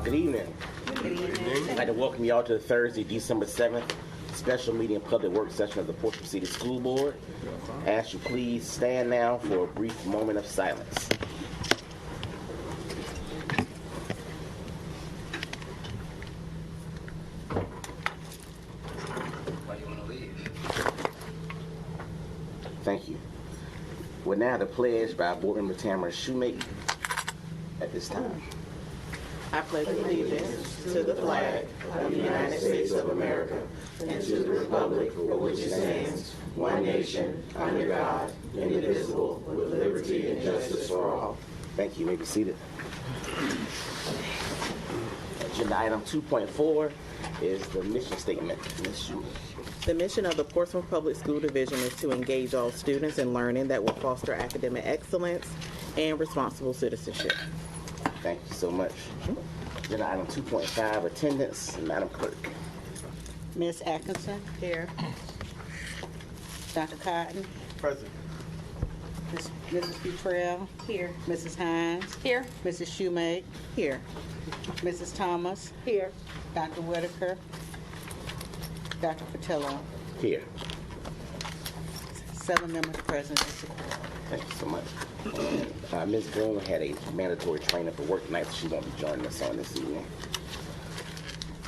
Good evening. I'd like to welcome you all to the Thursday, December 7th, special meeting public work session of the Portsmouth City School Board. I ask you please stand now for a brief moment of silence. Why do you want to leave? Thank you. We're now the pledge by Board Member Tamara Shoemake at this time. I pledge allegiance to the flag of the United States of America and to the republic for which it stands, one nation, under God, indivisible, with liberty and justice for all. Thank you. You may be seated. Agenda item 2.4 is the mission statement. Ms. Shoemake. The mission of the Portsmouth Public School Division is to engage all students in learning that will foster academic excellence and responsible citizenship. Thank you so much. Agenda item 2.5, attendance. Madam Clerk. Ms. Atkinson. Here. Dr. Cotton. Present. Mrs. Futrell. Here. Mrs. Hines. Here. Mrs. Shoemake. Here. Mrs. Thomas. Here. Dr. Whitaker. Dr. Patillo. Here. 7 members present. Thank you so much. Ms. Bloom had a mandatory training for work tonight, so she won't be joining us on this evening.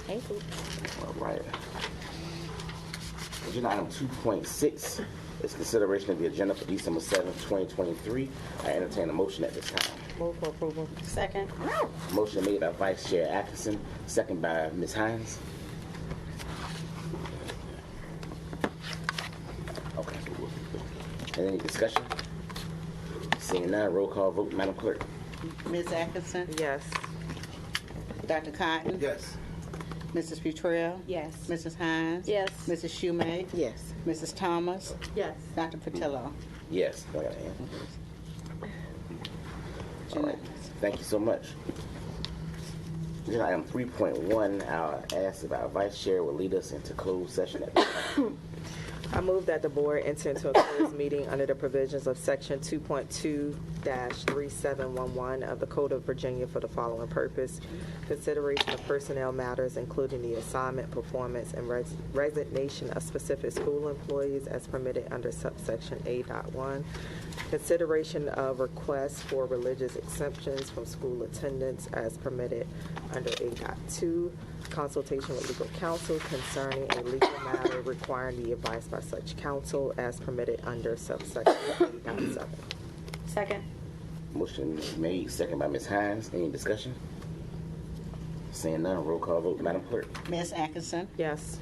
Thank you. All right. Agenda item 2.6 is consideration of the agenda for December 7th, 2023. I entertain a motion at this time. Move for approval. Second. Motion made by Vice Chair Atkinson, second by Ms. Hines. Okay. Any discussion? Seeing none, roll call vote, Madam Clerk. Ms. Atkinson. Yes. Dr. Cotton. Yes. Mrs. Futrell. Yes. Mrs. Hines. Yes. Mrs. Shoemake. Yes. Mrs. Thomas. Yes. Dr. Patillo. Yes. Do I got an hand? All right. Thank you so much. Agenda item 3.1, I'll ask if our Vice Chair will lead us into closed session at this time. I move that the board enter into a closed meeting under the provisions of Section 2.2-3711 of the Code of Virginia for the following purpose: consideration of personnel matters, including the assignment, performance, and resignation of specific school employees as permitted under subsection A.1, consideration of requests for religious exemptions from school attendance as permitted under A.2, consultation with legal counsel concerning a legal matter requiring the advice by such counsel as permitted under subsection A.7. Second. Motion made, second by Ms. Hines. Any discussion? Seeing none, roll call vote, Madam Clerk. Ms. Atkinson. Yes.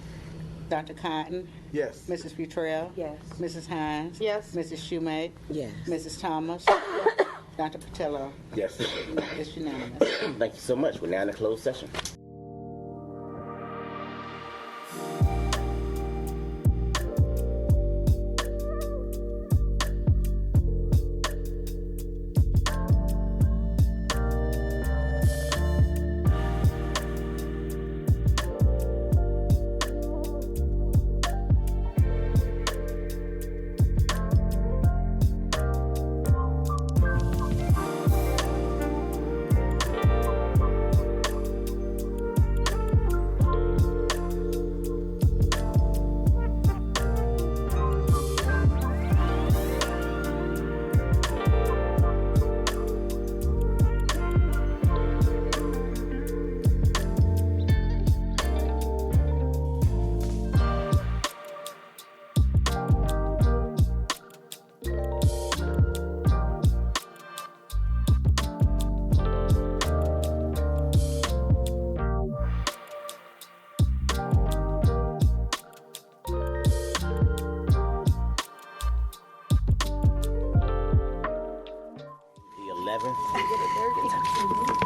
Dr. Cotton. Yes. Mrs. Futrell. Yes. Mrs. Hines. Yes. Mrs. Shoemake. Yes. Mrs. Thomas. Dr. Patillo. Yes. It's unanimous. Thank you so much. We're now in a closed session.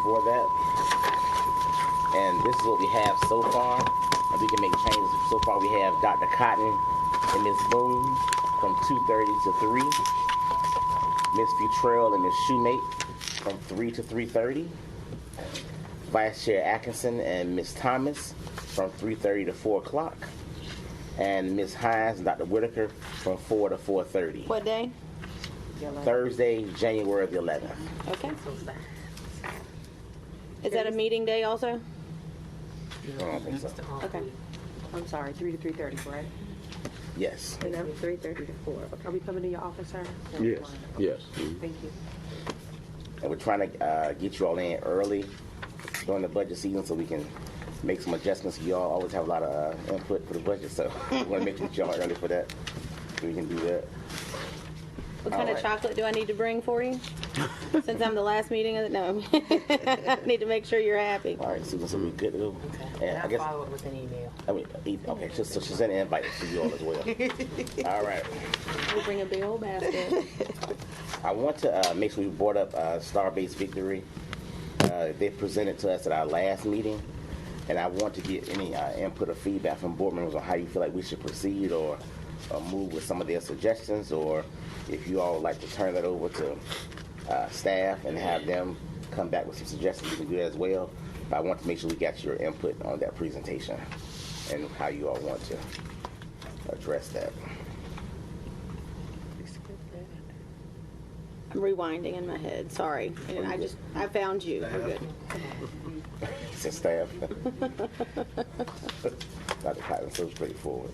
For that. And this is what we have so far. And we can make changes. So far we have Dr. Cotton and Ms. Boone from 2:30 to 3. Ms. Futrell and Ms. Shoemake from 3 to 3:30. Vice Chair Atkinson and Ms. Thomas from 3:30 to 4 o'clock. And Ms. Hines and Dr. Whitaker from 4 to 4:30. What day? Thursday, January the 11th. Okay. Is that a meeting day also? I don't think so. Okay. I'm sorry, 3 to 3:30, correct? Yes. And I'm 3:30 to 4. Okay. Are we coming to your office, sir? Yes, yes. Thank you. And we're trying to get you all in early during the budget season so we can make some adjustments. You all always have a lot of input for the budget, so we want to make sure that y'all are early for that. So we can do that. What kind of Alright. chocolate do I need to bring for you? Since I'm the last meeting of the, no. I need to make sure you're happy. All right, Susan, so we good to go. Okay. And I I'll guess, follow up with an email. okay, so she sent an invite to you all as well. All right. We'll bring a big old basket. I want to make sure we brought up Starbase Victory. They presented to us at our last meeting, and I want to get any input or feedback from board members on how you feel like we should proceed or move with some of their suggestions, or if you all would like to turn that over to staff and have them come back with some suggestions, you can do that as well. But I want to make sure we got your input on that presentation and how you all want to address that. I'm rewinding in my head. Sorry. And I found you. We're good. Since staff. Dr. Cotton, so straightforward.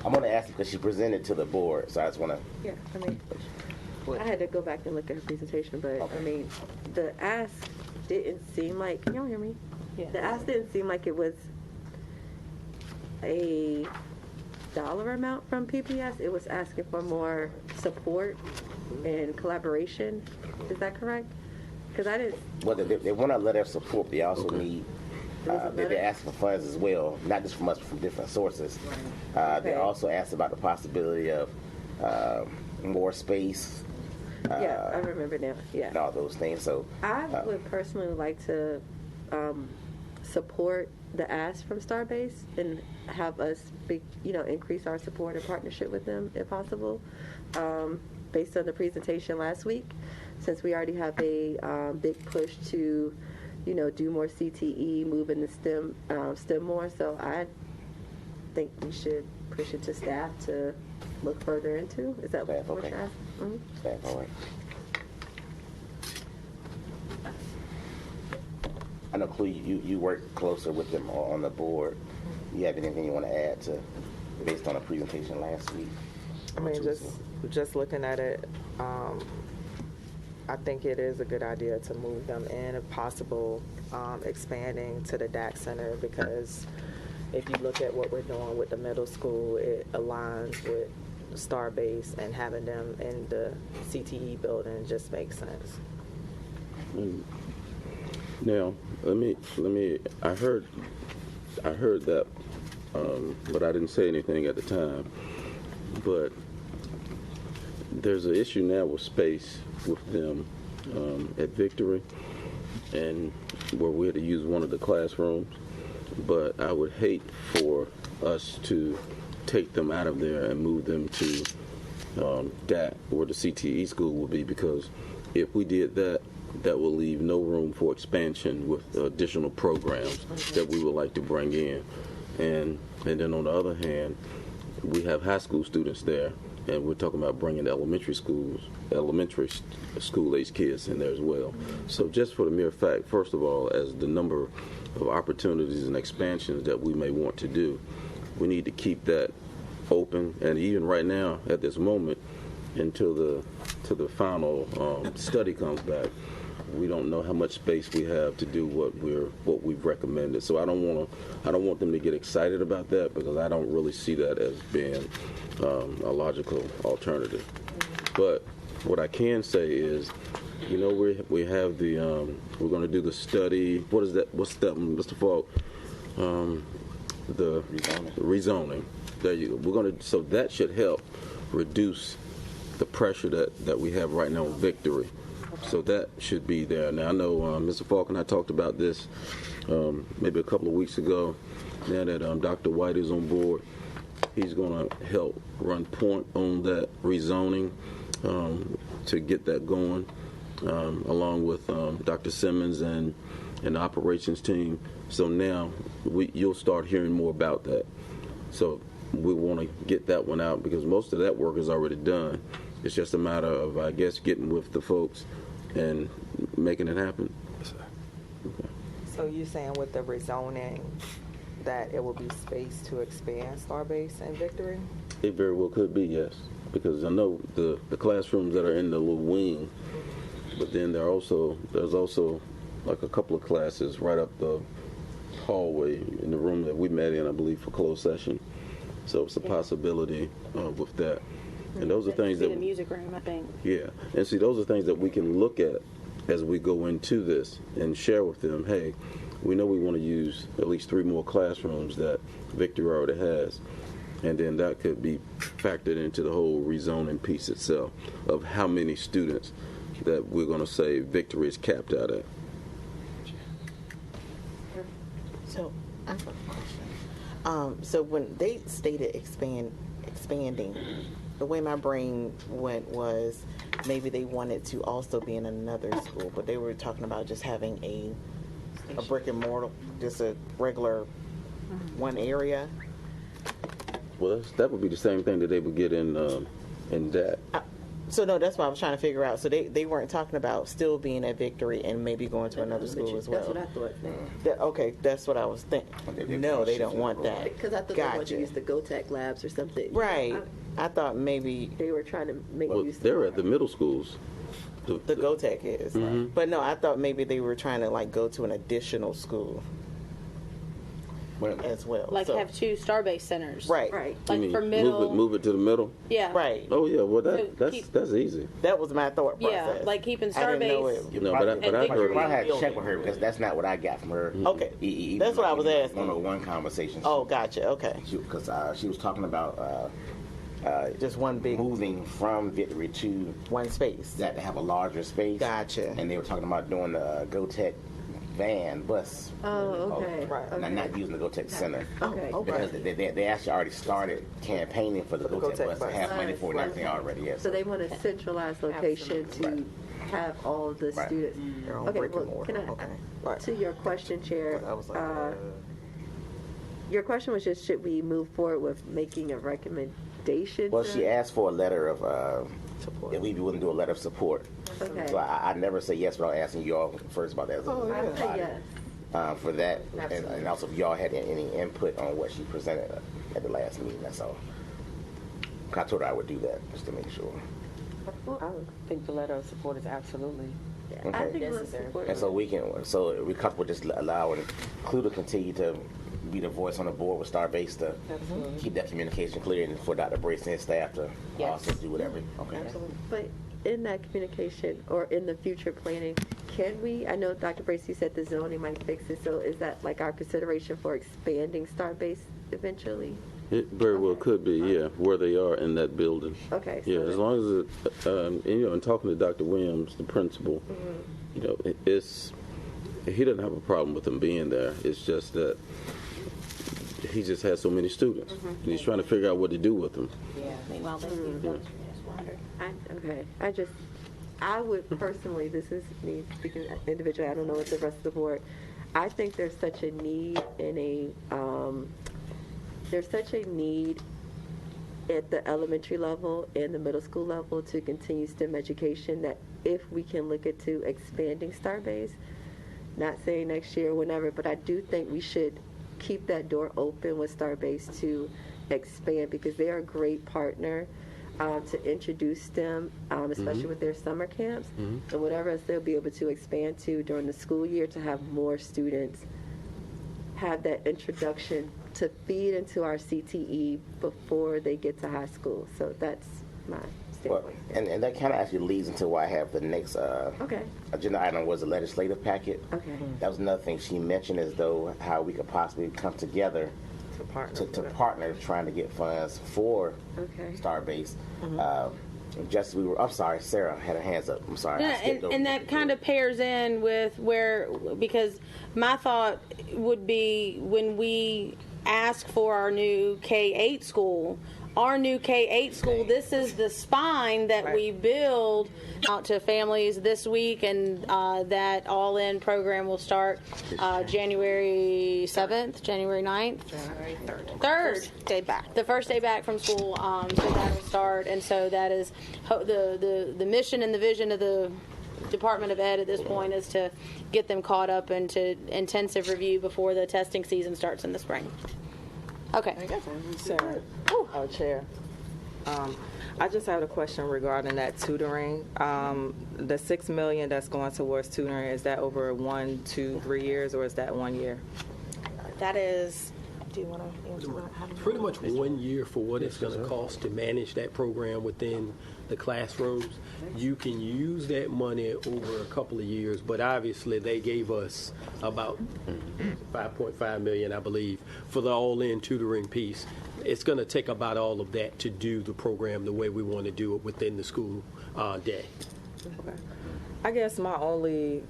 I'm going to ask you because she presented to the board, so I just want to. Yeah, I mean, I had to go back and look at her presentation, but I mean, the ask didn't seem like, can y'all hear me? Yeah. The ask didn't seem like it was a dollar amount from PPS. It was asking for more support and collaboration. Is that correct? Because I didn't, Well, they want a letter of support. They also need. They're asking for funds as well, not just from us, but from different sources. They also asked about the possibility of more space. yeah, I remember now, yeah. And all those things. So I would personally like to support the ask from Starbase and have us, increase our support and partnership with them if possible. Based on the presentation last week, since we already have a big push to, do more CTE, move in the STEM more. So I think we should push it to staff to look further into. Is that Staff, what okay. you're asking? Mm-hmm. staff, all right. I know, Cleo, you work closer with them on the board. You have anything you want to add to, based on the presentation last week? I mean, just looking at it, I think it is a good idea to move them in, if possible, expanding to the DAC Center, because if you look at what we're doing with the middle school, it aligns with Starbase, and having them in the CTE building just makes sense. Now, let me. I heard that, but I didn't say anything at the time. But there's an issue now with space with them at Victory, and where we had to use one of the classrooms. But I would hate for us to take them out of there and move them to DAC, where the CTE school will be, because if we did that, that will leave no room for expansion with additional programs that we would like to bring in. And then on the other hand, we have high school students there, and we're talking about bringing elementary school age kids in there as well. So just for the mere fact, first of all, as the number of opportunities and expansions that we may want to do, we need to keep that open. And even right now, at this moment, until the final study comes back, we don't know how much space we have to do what we've recommended. So I don't want them to get excited about that, because I don't really see that as being a logical alternative. But what I can say is, we have the we're going to do the study. What is that? What's that, Mr. Falk? The rezoning. There you go. We're going to. So that should help reduce the pressure that we have right now on Victory. So that should be there. Now, I know Mr. Falk and I talked about this maybe a couple of weeks ago. Now that Dr. White is on board, he's going to help run point on that rezoning to get that going, along with Dr. Simmons and the operations team. So now you'll start hearing more about that. So we want to get that one out, because most of that work is already done. It's just a matter of, I guess, getting with the folks and making it happen. So you're saying with the rezoning that it will be space to expand Starbase and Victory? It very well could be, yes, because I know the classrooms that are in the little wing, but then there's also like a couple of classes right up the hallway in the room that we met in, I believe, for closed session. So it's a possibility with that. And those are things Be that the music room, I think. yeah, and see, those are things that we can look at as we go into this and share with them, hey, we know we want to use at least 3 more classrooms that Victory already has. And then that could be factored into the whole rezoning piece itself of how many students that we're going to say Victory is capped out at. So I have a question. So when they stated expanding, the way my brain went was maybe they wanted to also be in another school, but they were talking about just having a brick and mortar, just a regular one area. Well, that would be the same thing that they would get in that. So no, that's what I was trying to figure out. So they weren't talking about still being at Victory and maybe going to another school as well. That's what I thought. Okay, that's what I was thinking. No, they don't want that. Because I thought they wanted to Gotcha. use the GoTech labs or something. Right. I thought maybe They were trying to make Well, use of they're at the middle schools. the GoTech is. But no, I thought maybe they were trying to like go to an additional school as well. Like So- have 2 Starbase centers. Right. Right. Like You mean for middle. move it to the middle? Yeah. Right. Oh yeah, well So that's easy. That was my thought process. Yeah, like keeping I didn't know Starbase. it. No, but I Victory. heard I had to check with her because that's not what I got from her. Okay. Even That's what I was in asking. 101 conversation. Oh, gotcha. Okay. Because she was talking about Just one big moving from Victory to one space. that to have a larger space. Gotcha. And they were talking about doing the GoTech bus. Oh, okay. Right. And not using the GoTech Center. Okay. Because they actually already started campaigning for the the GoTech GoTech bus. bus. They have money for it and everything already, yes. So they want a centralized location to have all of the Right. students. Their own Okay, brick and well, mortar. can I, Okay. Right. to your question, Chair, I was like, your question was just, should we move forward with making a recommendation? Well, to- she asked for a letter of, Support. if we'd be willing to do a letter of support. Okay. So I never say yes without asking you all first about that. Oh, I would say yes. For that, and also if y'all had any input on what she presented at the last meeting, that's all. I told her I would do that, just to make sure. I think the letter of support is absolutely. I Okay. think we'll support And so it. we're comfortable just allowing Clue to continue to be the voice on the board with Starbase to keep that communication clear and for Dr. Brace and his staff to also do whatever. Okay. But in that communication or in the future planning, can we, I know Dr. Bracy said the zoning might fix it, so is that like our consideration for expanding Starbase eventually? It very well could be, yeah, where they are in that building. Okay. so Yeah, as that- long as and in talking to Dr. Williams, the principal, he doesn't have a problem with them being there. It's just that he just has so many students, and he's trying to figure out what to do with them. Yeah. Meanwhile, they do go to water. I would personally, this is me speaking individually, I don't know what the rest of the board, I think there's such a need at the elementary level and the middle school level to continue STEM education that if we can look into expanding Starbase, not saying next year or whenever, but I do think we should keep that door open with Starbase to expand because they're a great partner to introduce STEM, especially with their summer camps and whatever else they'll be able to expand to during the school year to have more students have that introduction to feed into our CTE before they get to high school. So that's my Well, standpoint. and that kind of actually leads into why I have the next Okay. agenda item was the legislative packet. Okay. That was another thing she mentioned as though how we could possibly come together to partner trying to get funds for Okay. Starbase. I'm sorry, Sarah had her hands up. I'm sorry. I Yeah, skipped over and you. that kind of pairs in with because my thought would be when we ask for our new K-8 school, our new K-8 school, this is the spine that we build out to families this week, and that all-in program will start January 7th, January 9th? January 3rd. 3rd. Day back. The first day back from school, so that'll start, and so that is the mission and the vision of the Department of Ed at this point is to get them caught up into intensive review before the testing season starts in the spring. Okay. Sarah. Chair. I just have a question regarding that tutoring. The $6 million that's going towards tutoring, is that over 1, 2, 3 years, or is that 1 year? That is, do you want to answer that? Pretty much 1 year for what it's going to cost to manage that program within the classrooms. You can use that money over a couple of years, but obviously they gave us about $5.5 million, I believe, for the all-in tutoring piece. It's going to take about all of that to do the program the way we want to do it within the school day. Okay. I guess my only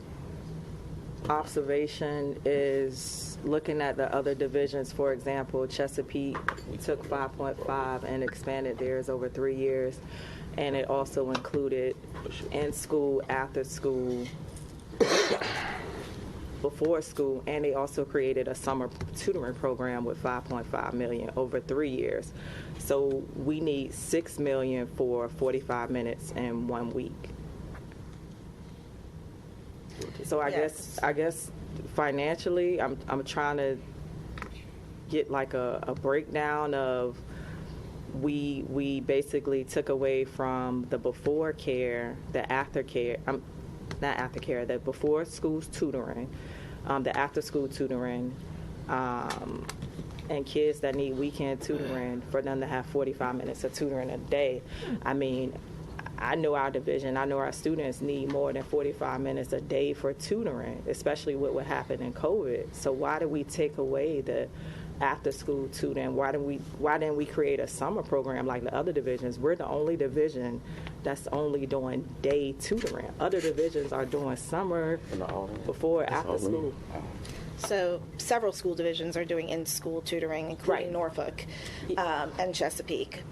observation is looking at the other divisions. For example, Chesapeake took 5.5 and expanded theirs over 3 years, and it also included in school, after school, before school, and they also created a summer tutoring program with $5.5 million over 3 years. So we need $6 million for 45 minutes in 1 week. So I guess financially, I'm trying to get like a breakdown of we basically took away from the before care, the after care, not after care, the before school tutoring, the after school tutoring, and kids that need weekend tutoring for them to have 45 minutes of tutoring a day. I mean, I know our division, I know our students need more than 45 minutes a day for tutoring, especially with what happened in COVID. So why did we take away the after school tutoring? Why didn't we create a summer program like the other divisions? We're the only division that's only doing day tutoring. Other divisions are doing summer, before, after school. So several school divisions are doing in-school tutoring, including Right. Norfolk and Chesapeake.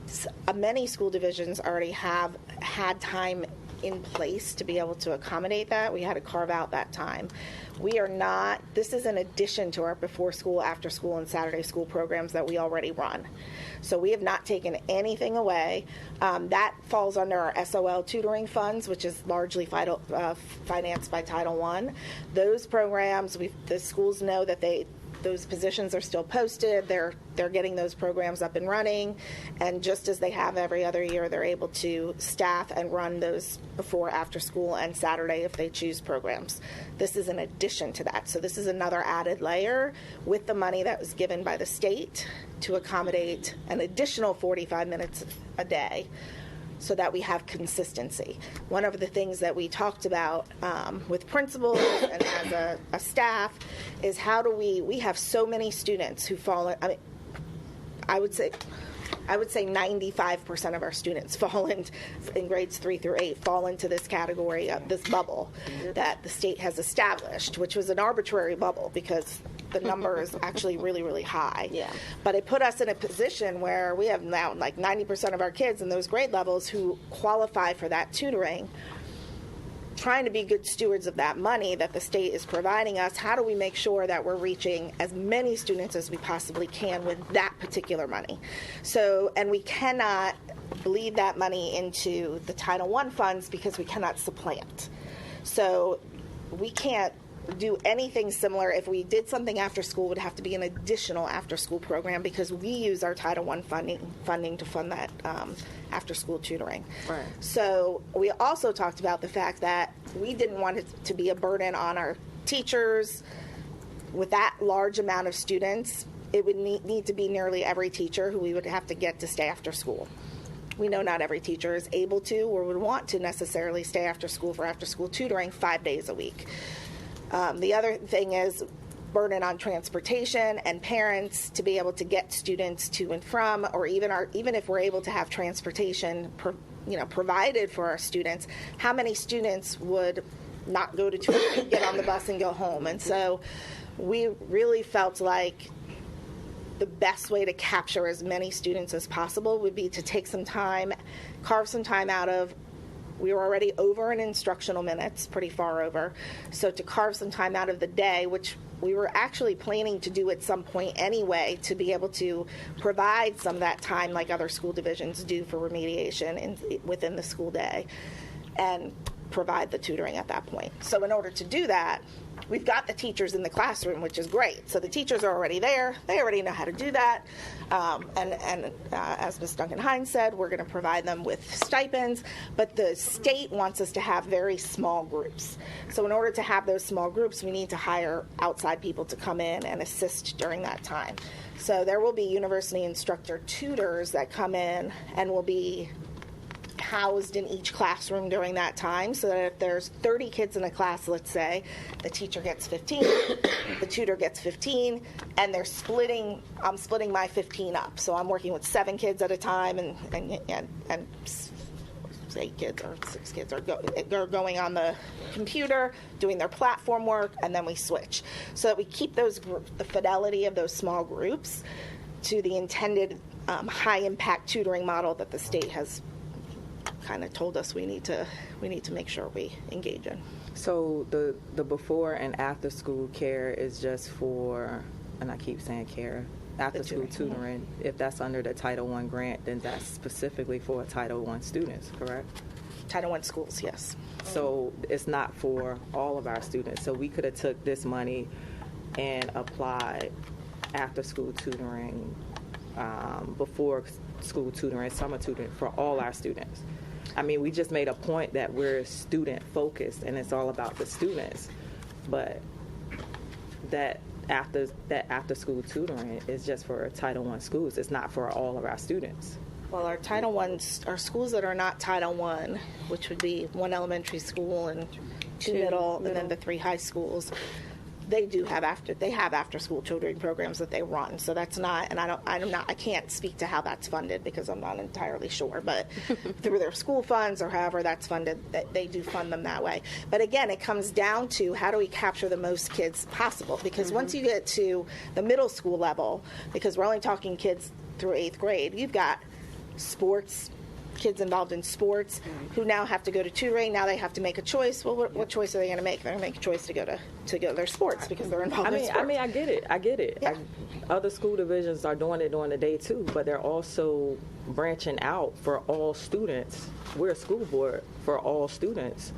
Many school divisions already have had time in place to be able to accommodate that. We had to carve out that time. We are not, this is in addition to our before school, after school, and Saturday school programs that we already run. So we have not taken anything away. That falls under our SOL tutoring funds, which is largely financed by Title I. Those programs, the schools know that those positions are still posted. They're getting those programs up and running, and just as they have every other year, they're able to staff and run those before, after school, and Saturday if they choose programs. This is in addition to that. So this is another added layer with the money that was given by the state to accommodate an additional 45 minutes a day, so that we have consistency. One of the things that we talked about with principals and as a staff is how do we have so many students who fall in, I would say 95% of our students fall in grades 3 through 8 fall into this category of this bubble that the state has established, which was an arbitrary bubble because the number is actually really, really high. Yeah. But it put us in a position where we have now like 90% of our kids in those grade levels who qualify for that tutoring. Trying to be good stewards of that money that the state is providing us, how do we make sure that we're reaching as many students as we possibly can with that particular money? So, and we cannot bleed that money into the Title I funds because we cannot supplant. So we can't do anything similar. If we did something after school, it would have to be an additional after school program because we use our Title I funding to fund that after school tutoring. Right. So we also talked about the fact that we didn't want it to be a burden on our teachers. With that large amount of students, it would need to be nearly every teacher who we would have to get to stay after school. We know not every teacher is able to or would want to necessarily stay after school for after school tutoring 5 days a week. The other thing is burden on transportation and parents to be able to get students to and from, or even if we're able to have transportation provided for our students, how many students would not go to tutoring, get on the bus and go home? And so we really felt like the best way to capture as many students as possible would be to take some time, carve some time out of, we were already over in instructional minutes, pretty far over, so to carve some time out of the day, which we were actually planning to do at some point anyway, to be able to provide some of that time like other school divisions do for remediation within the school day, and provide the tutoring at that point. So in order to do that, we've got the teachers in the classroom, which is great. So the teachers are already there. They already know how to do that. And as Ms. Duncan-Hines said, we're going to provide them with stipends. But the state wants us to have very small groups. So in order to have those small groups, we need to hire outside people to come in and assist during that time. So there will be university instructor tutors that come in and will be housed in each classroom during that time, so that if there's 30 kids in a class, let's say, the teacher gets 15, the tutor gets 15, and they're splitting, I'm splitting my 15 up. So I'm working with 7 kids at a time, and 8 kids or 6 kids are going on the computer, doing their platform work, and then we switch. So that we keep those the fidelity of those small groups to the intended high-impact tutoring model that the state has kind of told us we need to make sure we engage in. So the before and after school care is just for, and I keep saying care, after school tutoring. If that's under the Title I grant, then that's specifically for Title I students, correct? Title I schools, yes. So it's not for all of our students. So we could have took this money and applied after school tutoring, before school tutoring, summer tutoring for all our students. I mean, we just made a point that we're student focused and it's all about the students, but that after school tutoring is just for Title I schools. It's not for all of our students. Well, our Title I, our schools that are not Title I, which would be 1 elementary school and 2 middle, and then the 3 high schools, they have after school tutoring programs that they run. So that's not, and I can't speak to how that's funded because I'm not entirely sure, but through their school funds or however that's funded, they do fund them that way. But again, it comes down to how do we capture the most kids possible, because once you get to the middle school level, because we're only talking kids through 8th grade, you've got sports, kids involved in sports who now have to go to tutoring. Now they have to make a choice. Well, what choice are they going to make? They're going to make a choice to go to their sports because they're involved in sports. I mean, I get it. Yeah. Other school divisions are doing it during the day too, but they're also branching out for all students. We're a school board for all students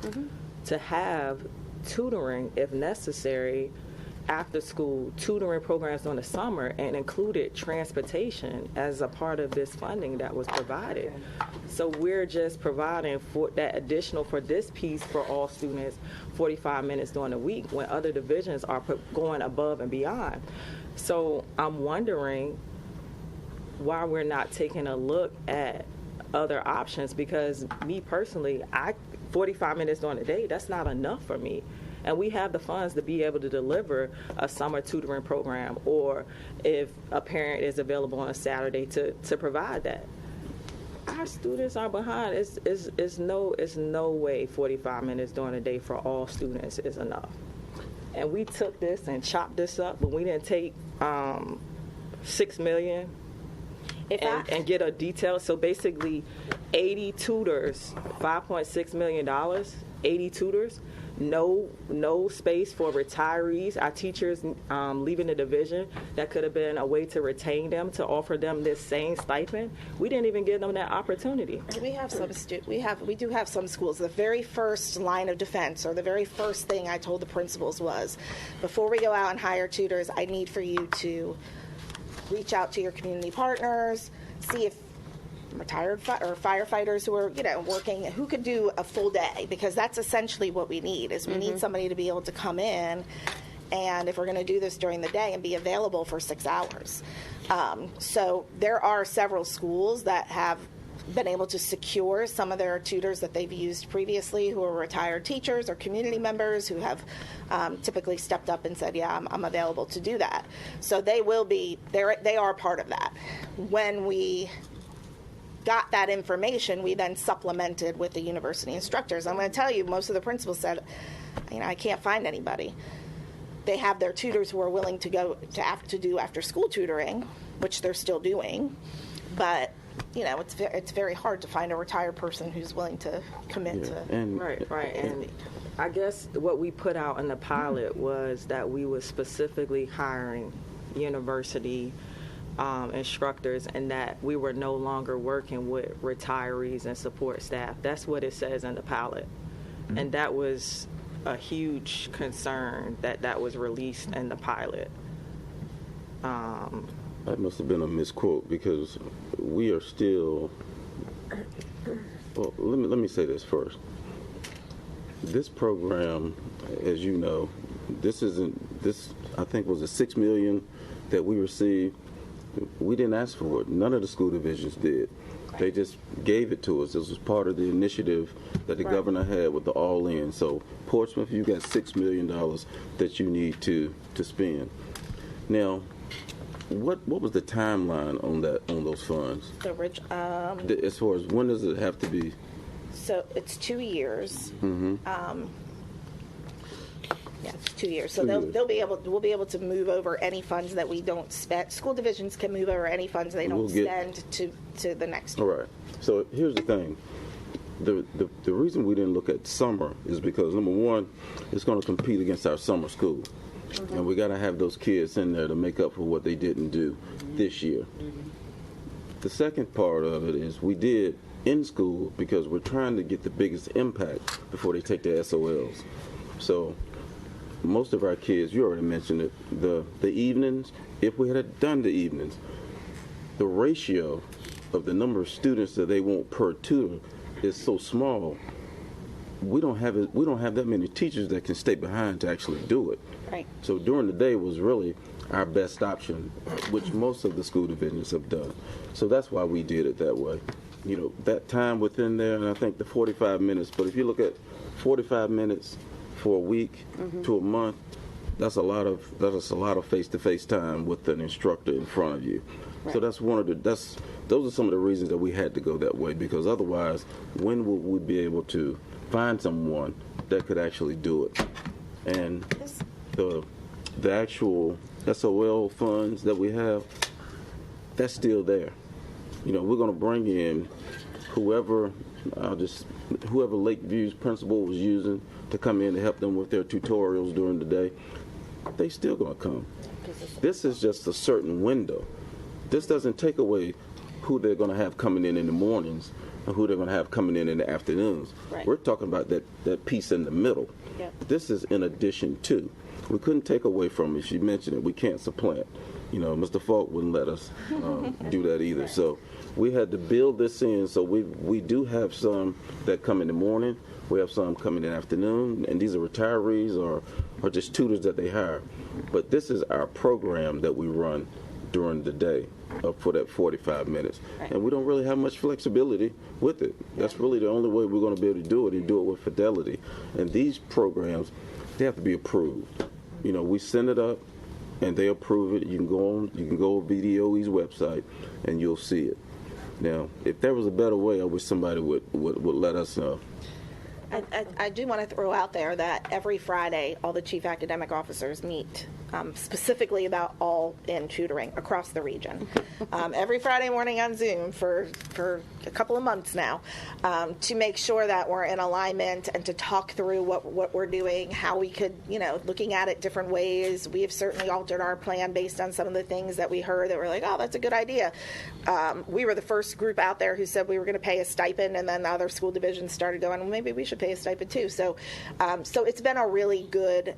to have tutoring if necessary, after school tutoring programs during the summer, and included transportation as a part of this funding that was provided. So we're just providing for that additional, for this piece for all students, 45 minutes during the week when other divisions are going above and beyond. So I'm wondering why we're not taking a look at other options, because me personally, 45 minutes during the day, that's not enough for me. And we have the funds to be able to deliver a summer tutoring program, or if a parent is available on a Saturday to provide that. Our students are behind. It's no way 45 minutes during the day for all students is enough. And we took this and chopped this up, but we didn't take $6 million and get a detail. So basically 80 tutors, $5.6 million, 80 tutors. No space for retirees. Our teachers leaving the division, that could have been a way to retain them, to offer them this same stipend. We didn't even give them that opportunity. We have some we do have some schools. The very first line of defense, or the very first thing I told the principals was, before we go out and hire tutors, I need for you to reach out to your community partners, see if retired or firefighters who are, working, who could do a full day, because that's essentially what we need, is we need somebody to be able to come in, and if we're going to do this during the day, and be available for 6 hours. So there are several schools that have been able to secure some of their tutors that they've used previously, who are retired teachers or community members who have typically stepped up and said, yeah, I'm available to do that. So they are part of that. When we got that information, we then supplemented with the university instructors. I'm going to tell you, most of the principals said, I can't find anybody. They have their tutors who are willing to go to do after school tutoring, which they're still doing. But, you know, it's very hard to find a retired person who's willing to commit to. And Right. And I guess what we put out in the pilot was that we were specifically hiring university instructors, and that we were no longer working with retirees and support staff. That's what it says in the pilot. And that was a huge concern that was released in the pilot. that must have been a misquote, because we are still. Well, let me say this first. This program, as you know, this I think was a $6 million that we received. We didn't ask for it. None of the school divisions did. They just gave it to us. This was part of the initiative that the governor had with the all-in. So Portsmouth, you got $6 million that you need to spend. Now, what was the timeline on those funds? As far as when does it have to be? So it's 2 years. Mm-hmm. Yeah, it's 2 years. So 2 years. we'll be able to move over any funds that we don't spend. School divisions can move over any funds they don't spend to the next All year. right. So here's the thing. The reason we didn't look at summer is because, number one, it's going to compete against our summer school. Mm-hmm. And we got to have those kids in there to make up for what they didn't do this year. Mm-hmm. The second part of it is we did in school because we're trying to get the biggest impact before they take their SOLs. So most of our kids, you already mentioned it, the evenings, if we had done the evenings, the ratio of the number of students that they want per tutor is so small. We don't have that many teachers that can stay behind to actually do it. Right. So during the day was really our best option, which most of the school divisions have done. So that's why we did it that way. You know, that time within there, and I think the 45 minutes, but if you look at 45 minutes for a week to a month, that's a lot of face-to-face time with an instructor in front of you. Right. So those are some of the reasons that we had to go that way, because otherwise, when will we be able to find someone that could actually do it? And the actual SOL funds that we have, that's still there. You know, we're going to bring in whoever Lakeview's principal was using to come in to help them with their tutorials during the day. They still going to come. This is just a certain window. This doesn't take away who they're going to have coming in the mornings or who they're going to have coming in the afternoons. Right. We're talking about that piece in the middle. Yep. This is in addition to. We couldn't take away from it. She mentioned it. We can't supplant. You know, Mr. Falk wouldn't let us do that either. Right. So we had to build this in. So we do have some that come in the morning. We have some coming in the afternoon. And these are retirees or just tutors that they hire. But this is our program that we run during the day for that 45 minutes. Right. And we don't really have much flexibility with it. That's really the only way we're going to be able to do it, and do it with fidelity. And these programs, they have to be approved. You know, we send it up, and they approve it. You can go on VDOE's website, and you'll see it. Now, if there was a better way, I wish somebody would let us know. I do want to throw out there that every Friday, all the chief academic officers meet specifically about all-in tutoring across the region. Every Friday morning on Zoom for a couple of months now, to make sure that we're in alignment and to talk through what we're doing, how we could, looking at it different ways. We have certainly altered our plan based on some of the things that we heard that were like, oh, that's a good idea. We were the first group out there who said we were going to pay a stipend, and then the other school divisions started going, well, maybe we should pay a stipend too. So it's been a really good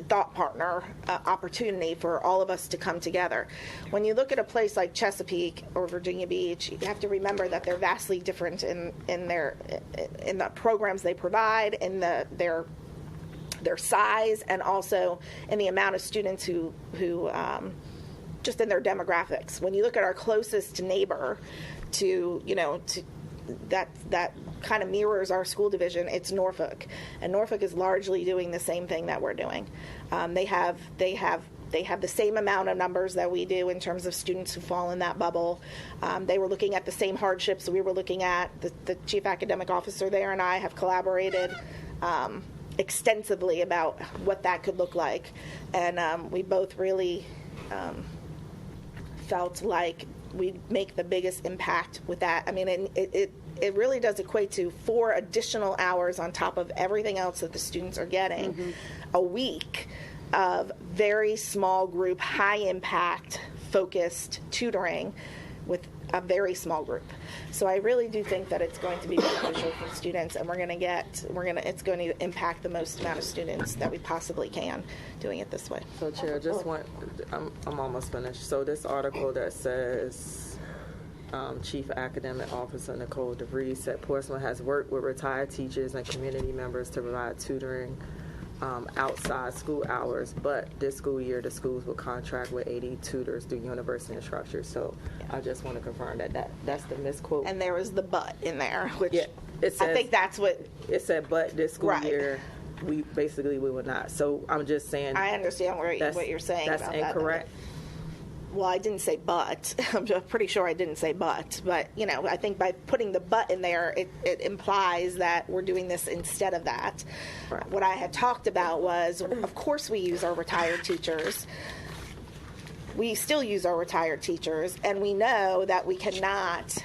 thought partner opportunity for all of us to come together. When you look at a place like Chesapeake or Virginia Beach, you have to remember that they're vastly different in the programs they provide, in their size, and also in the amount of students who just in their demographics. When you look at our closest neighbor to that kind of mirrors our school division, it's Norfolk, and Norfolk is largely doing the same thing that we're doing. They have the same amount of numbers that we do in terms of students who fall in that bubble. They were looking at the same hardships we were looking at. The chief academic officer there and I have collaborated extensively about what that could look like, and we both really felt like we'd make the biggest impact with that. I mean, and it really does equate to 4 additional hours on top of everything else that the students are getting a week of very small group, high impact, focused tutoring with a very small group. So I really do think that it's going to be beneficial for students, and it's going to impact the most amount of students that we possibly can doing it this way. So, Chair, I'm almost finished. So this article that says Chief Academic Officer Nicole DeVries said Portsmouth has worked with retired teachers and community members to provide tutoring outside school hours, but this school year the schools will contract with 80 tutors through university instructors. So I just want to confirm that's the misquote. And there was the but in there, which it says, I think that's what it said. But this school Right. year, we will not. So I'm just saying. I understand what you're saying. That's about incorrect. That. Well, I didn't say but. I'm pretty sure I didn't say but. But, I think by putting the but in there, it implies that we're doing this instead of that. Right. What I had talked about was, of course we use our retired teachers. We still use our retired teachers, and we know that we cannot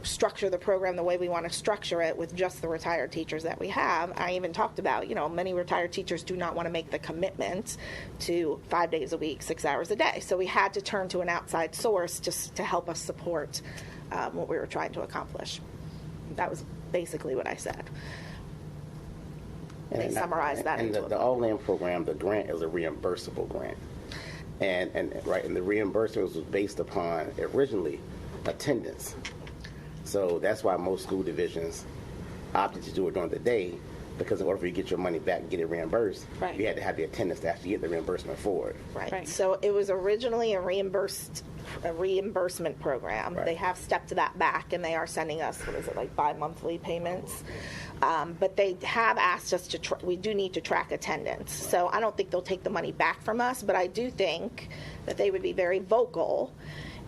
structure the program the way we want to structure it with just the retired teachers that we have. I even talked about, many retired teachers do not want to make the commitment to 5 days a week, 6 hours a day. So we had to turn to an outside source just to help us support what we were trying to accomplish. That was basically what I said. And they summarized that into the All-In program, the grant is a reimbursable grant. And the reimbursement was based upon originally attendance. So that's why most school divisions opted to do it during the day, because in order for you to get your money back and get it reimbursed, Right. you had to have the attendance to actually get the reimbursement for it. Right. So it was originally a reimbursement program. Right. They have stepped that back, and they are sending us, bi-monthly payments. But they have asked us we do need to track attendance. So I don't think they'll take the money back from us, but I do think that they would be very vocal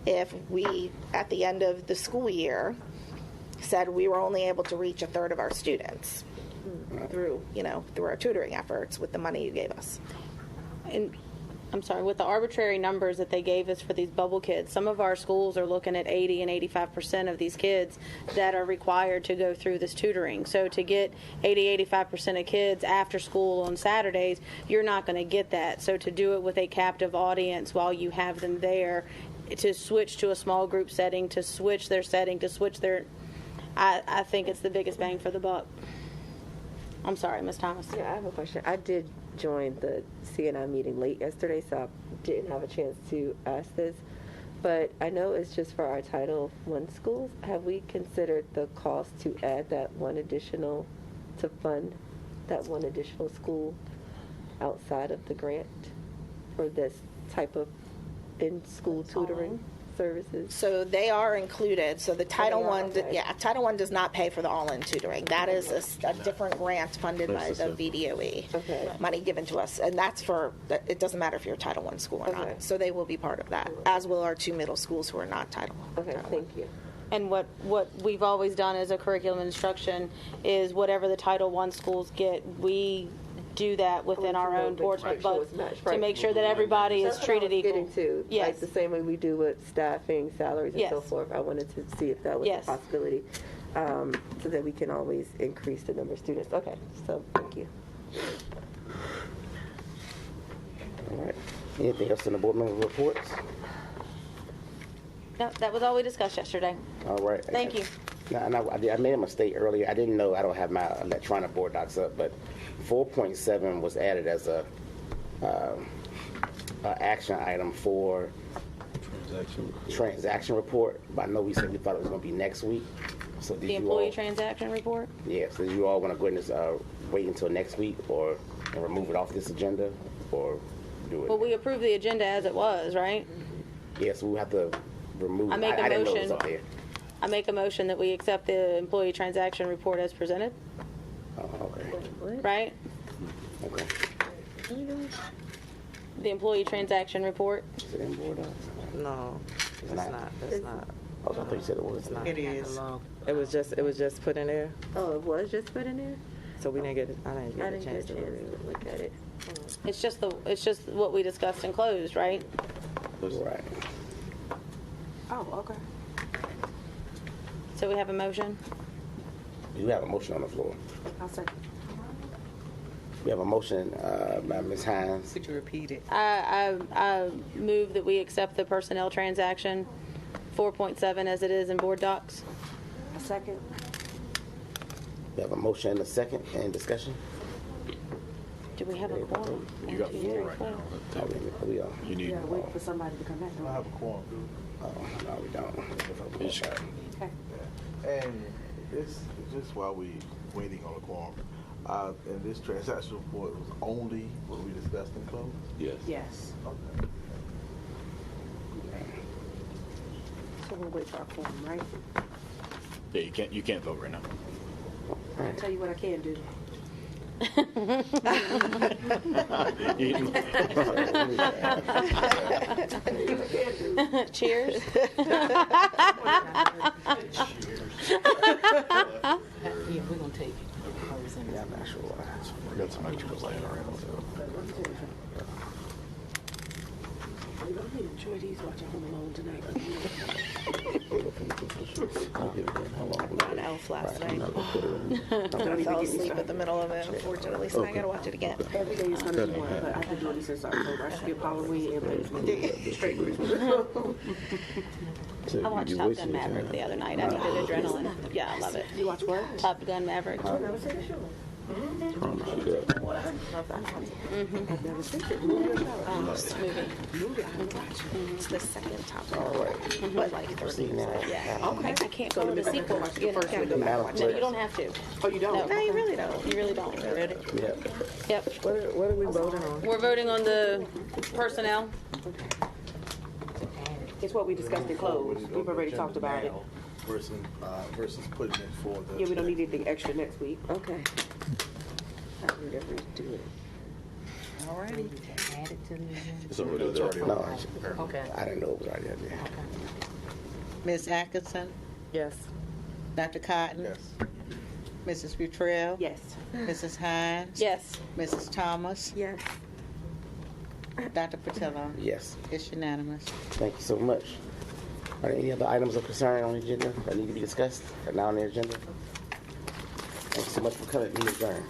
if we, at the end of the school year, said we were only able to reach a third of our students through our tutoring efforts with the money you gave us. And I'm sorry, with the arbitrary numbers that they gave us for these bubble kids, some of our schools are looking at 80 and 85% of these kids that are required to go through this tutoring. So to get 80-85% of kids after school on Saturdays, you're not going to get that. So to do it with a captive audience while you have them there, to switch to a small group setting, to switch their setting, I think it's the biggest bang for the buck. I'm sorry, Ms. Thomas. Yeah, I have a question. I did join the CNI meeting late yesterday, so I didn't have a chance to ask this. But I know it's just for our Title I schools. Have we considered the cost to add to fund that one additional school outside of the grant for this type of in-school tutoring services? So they are included. So the Title I, okay. Title I does not pay for the all-in tutoring. That is a different grant funded by the VDOE. Okay. Money given to us, and that's it doesn't matter if you're a Title I school or Okay. not. So they will be part of that, as will our 2 middle schools who are not Title I. Okay, thank you. And what we've always done as a curriculum instruction is whatever the Title I schools get, we do that within our own Portsmouth budget to make sure that everybody is treated equal. Yes. Like the same way we do with staffing, salaries, and so Yes. forth. I wanted to see if that was Yes. a possibility, so that we can always increase the number of students. Okay, so thank you. All right. Anything else in the board member reports? No, that was all we discussed yesterday. All right. Thank you. Now, I made a mistake earlier. I didn't know, I don't have my electronic board docs up, but 4.7 was added as a action item for transaction report. But I know we said we thought it was going to be next week. So did The you employee all, transaction report? yeah, so did you all want to go ahead and wait until next week and remove it off this agenda, or do it? Well, we approved the agenda as it was, right? Yes, we have to remove it. I make a didn't know it was motion. up there. I make a motion that we accept the employee transaction report as presented, Oh, okay. right? Okay. The employee transaction report. Is it in board docs? No, it's not. not. It's not. Oh, I thought you said it was. It's not. It is. It was just put in there, Oh, it was just put in there? so we didn't get it. I didn't I get a didn't chance get to a chance read it. to look at it. It's just what we discussed and closed, right? Right. Oh, okay. So we have a motion? You have a motion on the floor. I'll second. We have a motion by Ms. Hines. Could you repeat it? I move that we accept the personnel transaction 4.7 as it is in board docs. A second. We have a motion and a second. Any discussion? Do we have a quorum? You got 4 right now. We are. You need. You gotta wait for somebody to come back. I have a quorum, Oh, no, we don't. Okay. And this, just while we waiting on the quorum, and this transaction report was only what we discussed in closed? Yes. Yes. Okay. So we'll wait for our quorum, right? Yeah, you can't vote right now. I'll tell you what I can do. Cheers. Yeah, we're gonna take it. Yeah, I'm not sure why. We got some extras laying around. Enjoy these watching Home Alone tonight. On Elf last night. I fell asleep in the middle of it, unfortunately, so I gotta watch it again. Every day is gonna be one, but I've been doing this since October. I skip Halloween, everybody's gonna be straight So I watched you Top wasting Gun your Maverick time. the other night. I needed adrenaline. Yeah, I love it. You watch what? Top Gun Maverick. Movie. It's the second Top Gun, but like 30 years. Yeah. Okay. I can't call it a sequel. You gotta go back and watch No, it. you don't have to. Oh, you don't? No, you really don't. You really don't. Yeah. Yep. What are we voting on? We're voting on the personnel. It's what we discussed in closed. We've already talked about it. Versus putting it for the. Yeah, we don't need anything extra next week. Okay. Alrighty. Add it to the agenda. It's already there. No, Okay. I didn't know it was already up there. Ms. Atkinson, Yes. Dr. Cotton, Yes. Mrs. Futrell, Yes. Mrs. Hines, Yes. Mrs. Thomas, Yes. Dr. Patillo. Yes. It's unanimous. Thank you so much. Are there any other items of concern on the agenda that need to be discussed that are now on the agenda? Thank you so much for coming. Be adjourned.